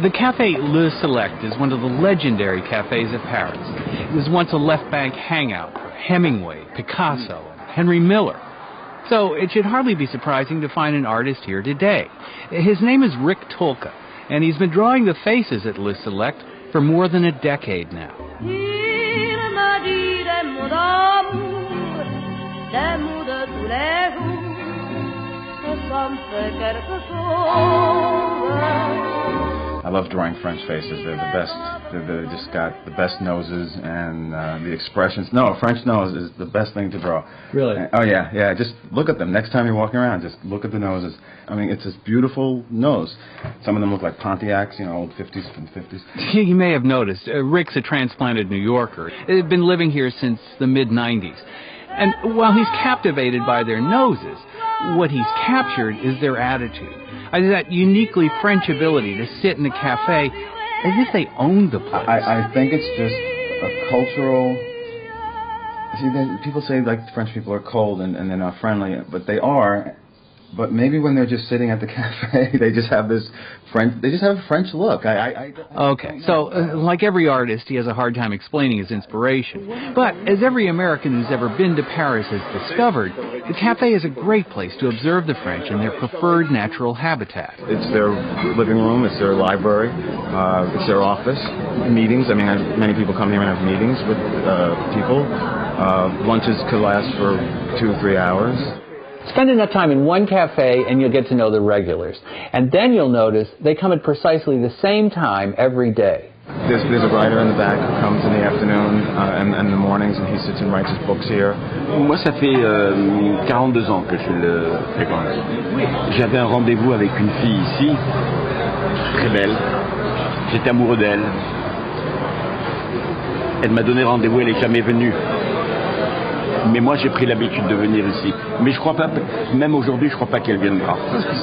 The Café Le Select is one of the legendary cafes of Paris. It was once a left bank hangout for Hemingway, Picasso, and Henry Miller. So it should hardly be surprising to find an artist here today. His name is Rick Tolka, and he's been drawing the faces at Le Select for more than a decade now. I love drawing French faces. They're the best. They've just got the best noses and the expressions. No, a French nose is the best thing to draw. Really? Oh, yeah. Just look at them. Next time you're walking around, just look at the noses. I mean, it's this beautiful nose. Some of them look like Pontiacs, old 50s from the 50s. You may have noticed, Rick's a transplanted New Yorker. He's been living here since the mid-'90s. And while he's captivated by their noses, what he's captured is their attitude. That uniquely French ability to sit in a cafe as if they own the place. I think it's just a cultural... See, people say like French people are cold and they're not friendly, but they are. But maybe when they're just sitting at the cafe, they just have this French. They just have a French look. Okay, so like every artist, he has a hard time explaining his inspiration. But as every American who's ever been to Paris has discovered, the cafe is a great place to observe the French in their preferred natural habitat. It's their living room. It's their library. It's their office. Meetings. I mean, many people come here and have meetings with people. Lunches could last for 2 or 3 hours. Spend enough time in one cafe and you'll get to know the regulars. And then you'll notice they come at precisely the same time every day. There's a writer in the back who comes in the afternoon and in the mornings, and he sits and writes his books here. Moi, ça fait 42 ans que je le fréquente. J'avais un rendez-vous avec une fille ici, très belle. J'étais amoureux d'elle. Elle m'a donné rendez-vous, elle n'est jamais venue. Mais moi, j'ai pris l'habitude de venir ici. Mais je crois pas, même aujourd'hui, je crois pas qu'elle viendra. It's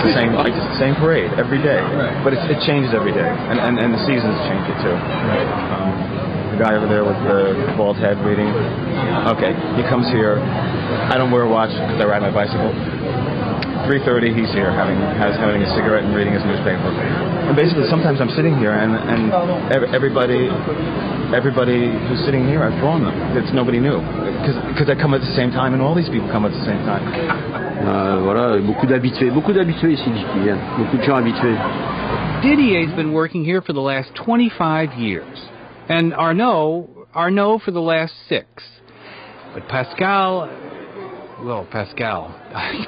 the same parade every day, but it changes every day, and the seasons change it too. The guy over there with the bald head reading. Okay, he comes here. I don't wear a watch because I ride my bicycle. 3:30, he's here having a cigarette and reading his newspaper. And basically, sometimes I'm sitting here and everybody who's sitting here, I've drawn them. It's nobody new because I come at the same time, and all these people come at the same time. Voilà, beaucoup d'habitués ici qui viennent, beaucoup de gens habitués. Didier's been working here for the last 25 years, and Arnaud for the last 6. But Pascal,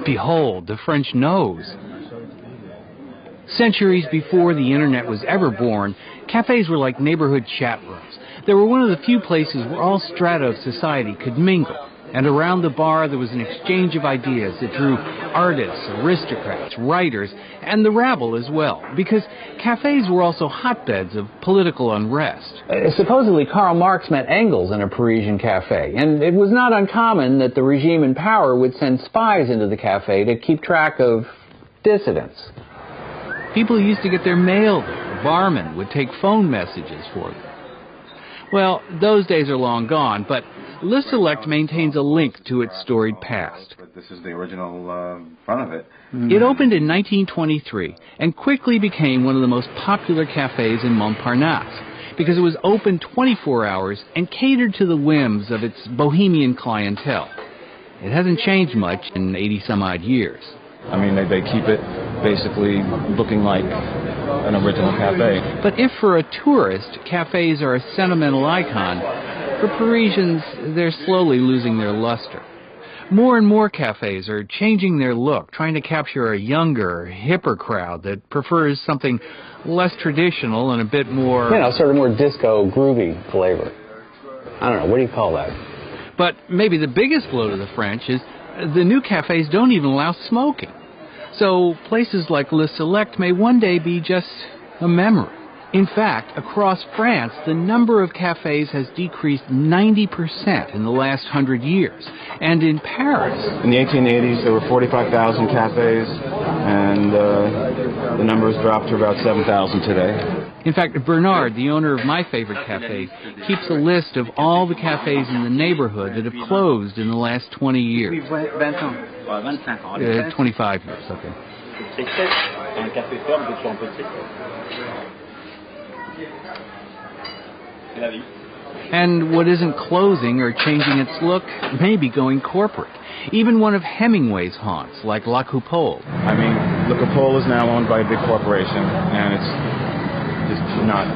behold, the French nose. Centuries before the internet was ever born, cafes were like neighborhood chat rooms. They were one of the few places where all strata of society could mingle. And around the bar there was an exchange of ideas that drew artists, aristocrats, writers, and the rabble as well, because cafes were also hotbeds of political unrest. Supposedly Karl Marx met Engels in a Parisian cafe, and it was not uncommon that the regime in power would send spies into the cafe to keep track of dissidents. People used to get their mail there. The barman would take phone messages for them. Well, those days are long gone, but Le Select maintains a link to its storied past. This is the original front of it. It opened in 1923 and quickly became one of the most popular cafes in Montparnasse because it was open 24 hours and catered to the whims of its bohemian clientele. It hasn't changed much in 80-some-odd years. I mean, they keep it basically looking like an original cafe. But if for a tourist, cafes are a sentimental icon, for Parisians, they're slowly losing their luster. More and more cafes are changing their look, trying to capture a younger, hipper crowd that prefers something less traditional and a bit more... sort of more disco, groovy flavor. I don't know, what do you call that? But maybe the biggest blow to the French is the new cafes don't even allow smoking. So places like Le Select may one day be just a memory. In fact, across France, the number of cafes has decreased 90% in the last 100 years. And in Paris... In the 1880s, there were 45,000 cafes, and the numbers dropped to about 7,000 today. In fact, Bernard, the owner of my favorite cafe, keeps a list of all the cafes in the neighborhood that have closed in the last 20 years. 25 years, okay. C'est très sec. Un café ferme, c'est toujours un peu sec. C'est la vie. And what isn't closing or changing its look may be going corporate. Even one of Hemingway's haunts, like La Coupole. I mean, La Coupole is now owned by a big corporation, and it's not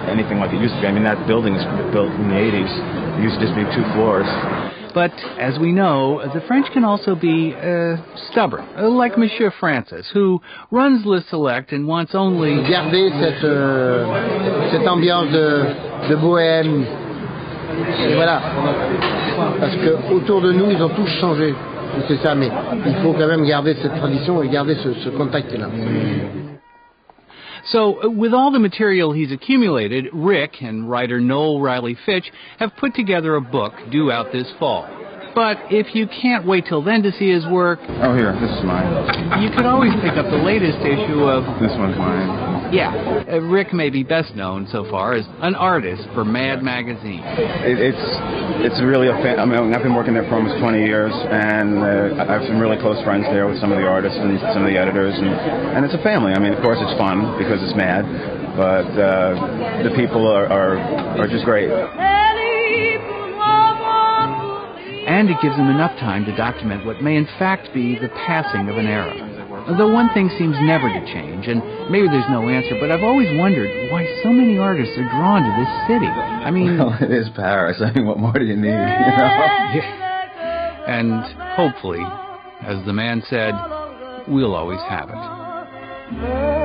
anything like it used to be. I mean, that building is built in the 80s. It used to just be 2 floors. But, as we know, the French can also be stubborn, like Monsieur Francis, who runs Le Select and wants only... Garder cette ambiance de bohème. Et voilà. Parce que autour de nous, ils ont tous changé. C'est ça, mais il faut quand même garder cette tradition et garder ce contact-là. So, with all the material he's accumulated, Rick and writer Noel Riley Fitch have put together a book due out this fall. But if you can't wait till then to see his work... Oh, here, this is mine. You could always pick up the latest issue of... This one's mine. Yeah, Rick may be best known so far as an artist for Mad Magazine. It's really I mean, I've been working there for almost 20 years, and I have some really close friends there with some of the artists and some of the editors, and it's a family. I mean, of course, it's fun because it's Mad, but the people are just great. And it gives them enough time to document what may in fact be the passing of an era. Though one thing seems never to change, and maybe there's no answer, but I've always wondered why so many artists are drawn to this city. I mean... Well, it is Paris. I mean, what more do you need, you know? Yeah. And hopefully, as the man said, we'll always have it.